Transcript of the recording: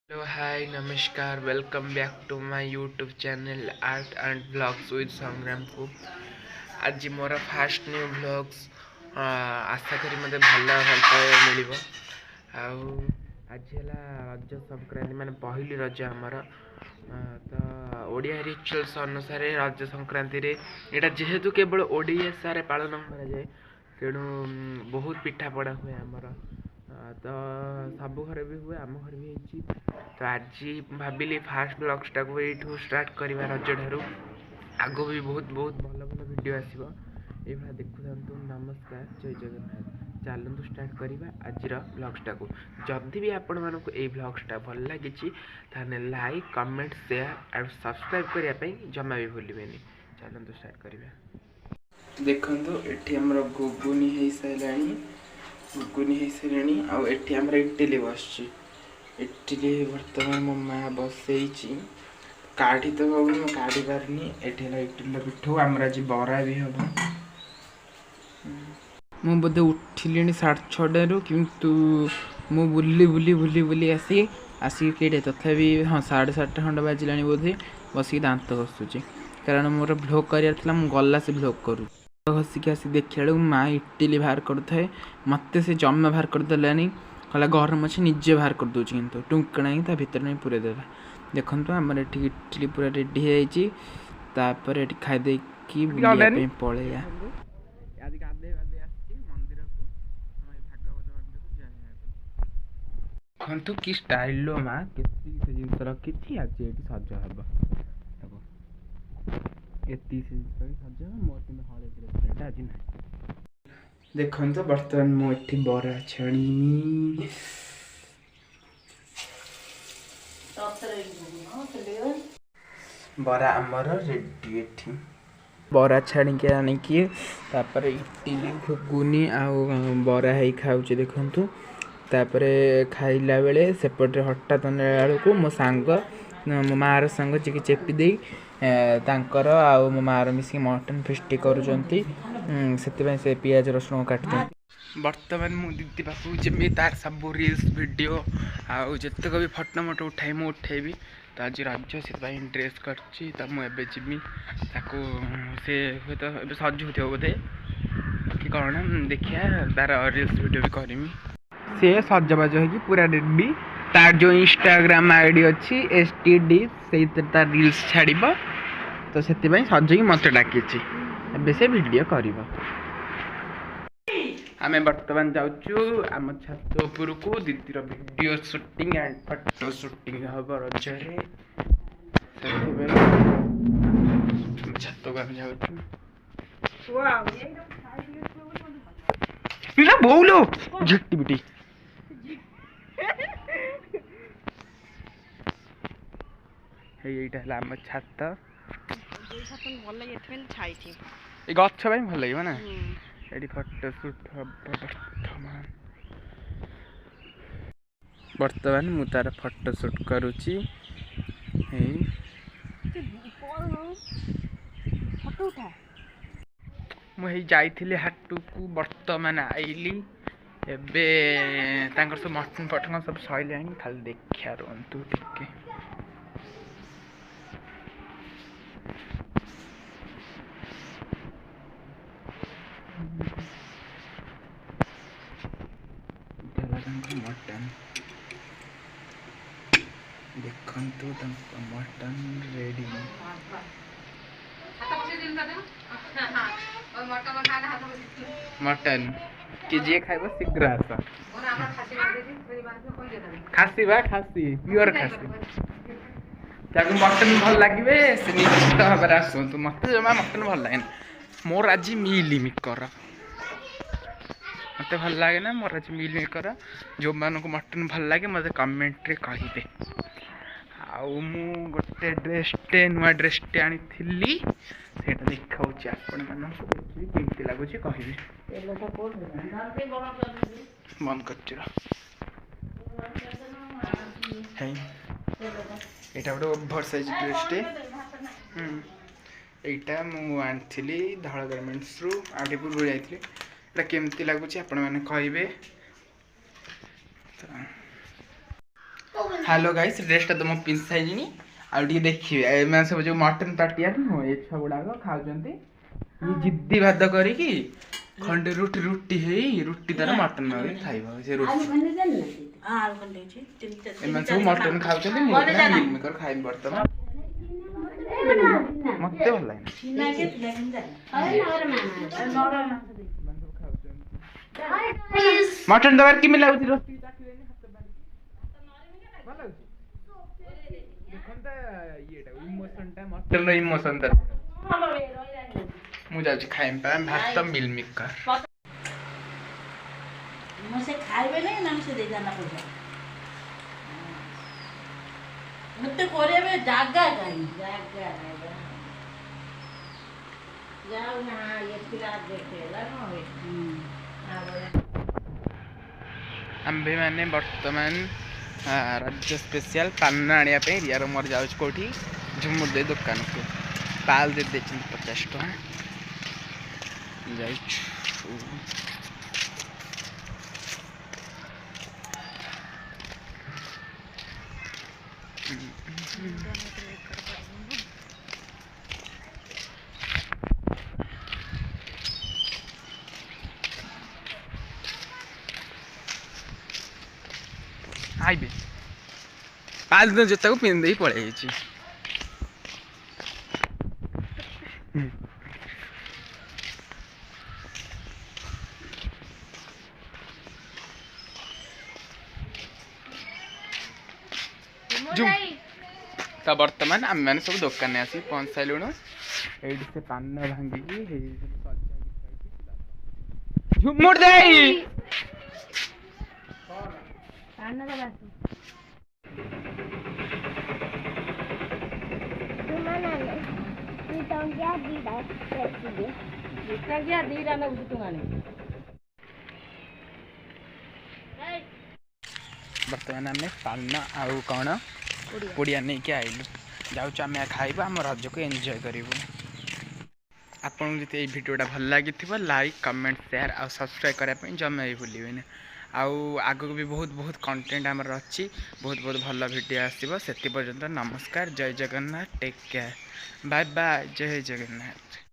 Hello hi नमस्कार welcome back to my YouTube channel art and blogs with Sangram को आज मोर फास्ट न्यू ब्लॉग्स आशा करी मते भल मिल आज है रज संक्रांति माने पहली रज आमर तो ओडिया रिचुअल्स अनुसार रज संक्रांति रे एटा जेहेतु केवल ओडिशा पालन कराए तेणु बहुत पिठा पड़ा हुए आमर तो सब घर भी हुए आम घर भी होती तो आज भाविली फास्ट ब्लग्सटा को यू स्टार्ट करवा रज ठारू आग भी बहुत बहुत भल भल भिड आसो ये देखु नमस्कार जय जगन्नाथ चलतु स्टार्ट करवा आज ब्लग्सटा को जदि भी आपण मानक ये ब्लग्सटा भल लगी लाइक कमेंट शेयर और सब्सक्राइब करने जमा भी भूलें चलतु स्टार्ट करवा देखो ये गुगुनी हो सारा गुगुनी हो सारे आम इटिली बस इटिली बर्तमान मो माँ बसई काढ़ी तो हम काढ़ी पारनी इटिली पिठू आम आज बरा भी हम मु बोधे उठिली 6:30 किंतु मु बुली बुली बुली बुली आसिक तथापि हाँ 7:30 खंड बाजिला बोधे बस दात घसुची कारण मोर ब्लॉग कर गला से ब्लॉग करूँ घसिक आसी देखा माँ इटिली बाहर करुए मत से जमा बाहर करदेलानी कहला गरम अच्छे निजे बाहर कर दूँ कि टुंकणा ही भर नहीं पूरे देला देखो आमर ये इटिली पूरा रेडी होपर ये खाईदे कि पलैया देखु कि स्टाइल माँ के जिन रखी आज ये सज हम एति सज मोर कि हल आज ना देखो बर्तमान मुझे बरा छाणी बरा आमर रेडी एठी बरा छाणी आनिकी इटिली घुगुनी आउ बरा है खाऊ देखु तापर खाइला बेले सेपटे हठात को मो सांग मो मार सांग जी चेपी दे तांकर आउ मो मार मिसिक मटन फेस्टी करुँच से पियाज रसुण काटुँ बर्तमान मु दीदी पाखु जमी तार सब रील्स वीडियो आउ जितक भी फटो मटो उठाई मु उठेबी तो आज रज से ड्रेस करची तो मुझे जीवी ताकू से हे तो सजु थे बोधे कि कौन देखिए तार रील्स वीडियो भी करमी से सजबाज हो पूरा रेडी तार जो इंस्टाग्राम आईडी अच्छी STD से तार रील्स छाड़ तो से सजई मत डाकी से वीडियो कर आम बर्तमान जाऊँ आम छात उपर को दीदीर video shooting and photo shooting हम रजरे छात को आम जाऊँ बोलो झिटी बिटी ये आम छात गछ भल लगे ना ये फोटो शूट हम बर्तमान मु तार फोटो शूट करुच्ची मुझे जाइली हाटू को बर्तमान आईली एबे सब मटन फटन सब सैला खाली देखा रुहतु टिके मटन देखु मटन रेडी मटन कि जे खाइब शीघ्र आस खासी बा खासी प्योर खासी ताको मटन भल लगे से निश्चित भाव में आसतु मत जमा मटन भल लगे मोर आज मिल मेकर मत भल लगे ना मोर आज मिल मेकर जो मान को मटन भल लगे मत कमेंट रे कहिबे आउ मु गोटे ड्रेसटे नुआ ड्रेसटे आनी थिली सेटा देखाउची आपण मानक देखि केमती लागुची कहिबे मन करछ है एटा गोटे ओभर साइज ड्रेसटे एटा मु आनी धड़ गारमेंट्स रु आगे पूर्व जाइए एटा केमती लगुच आपण मैंने कहे हेलो गाइस ड्रेसटा तो मैं पिंधि साइलिनी आउे देखिए एम सब जो मटन पार्टियार नुह ये छुआ गुड़ाक खाऊंट ये जिद्दी बाध करिकी खंडे रुटी रुटी है रुटी तार मटन खाइब से रोटी एम सब मटन खाऊँ मिल मेकर खाइब बर्तमान मत भल मटन दबार कि लगे रोटी मटन इमोशन मुझे खाइम भात मिल मेकर मुझे खाइबे नहीं ना मुझे दे जाना पड़ेगा मुझे कोरे में जागा जाओ ना ये पिला देखे आंबे मैंने बर्तमान रज स्पेशल पान आने यार मोर जाऊँ कौटी झुमुर दे दुकान को पाल दे 50 टका आइबे 5 दिन जोता को पिंधे पड़े तो बर्तमान आम मैंने सब दुकान आसी पहुँच सारूँ ये से पान भांगिकी झुमुर दे बर्तमान आम पान आउ कौन पुड़िया नहीं कि आइलु जाऊँ आम खाइबा आम रज को एंजॉय करूँ आपन जो भिडियोटा भल लगी लाइक कमेंट शेयर और सब्सक्राइब करने जमा भी भूलें आउ आगक भी बहुत बहुत कंटेंट आमर अच्छी बहुत बहुत भल भिडियो आसो से पर्यंत नमस्कार जय Jagannath take care bye bye जय जगन्नाथ।